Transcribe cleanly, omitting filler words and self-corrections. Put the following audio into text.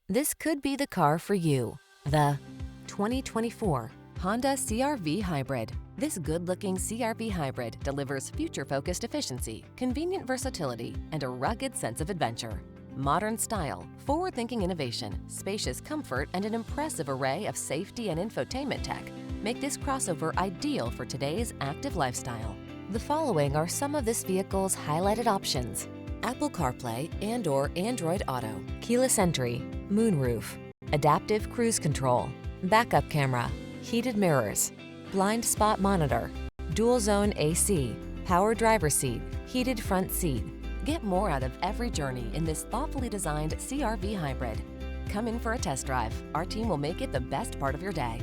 This could be the car for you. The 2024 Honda CR-V Hybrid. This good-looking CR-V Hybrid delivers future-focused efficiency, convenient versatility, and a rugged sense of adventure. Modern style, forward-thinking innovation, spacious comfort, and an impressive array of safety and infotainment tech make this crossover ideal for today's active lifestyle. The following are some of this vehicle's highlighted options: Apple CarPlay and/or Android Auto, keyless entry, moonroof, adaptive cruise control, backup camera, heated mirrors, blind spot monitor, dual zone AC, power driver seat, heated front seat. Get more out of every journey in this thoughtfully designed CR-V Hybrid. Come in for a test drive. Our team will make it the best part of your day.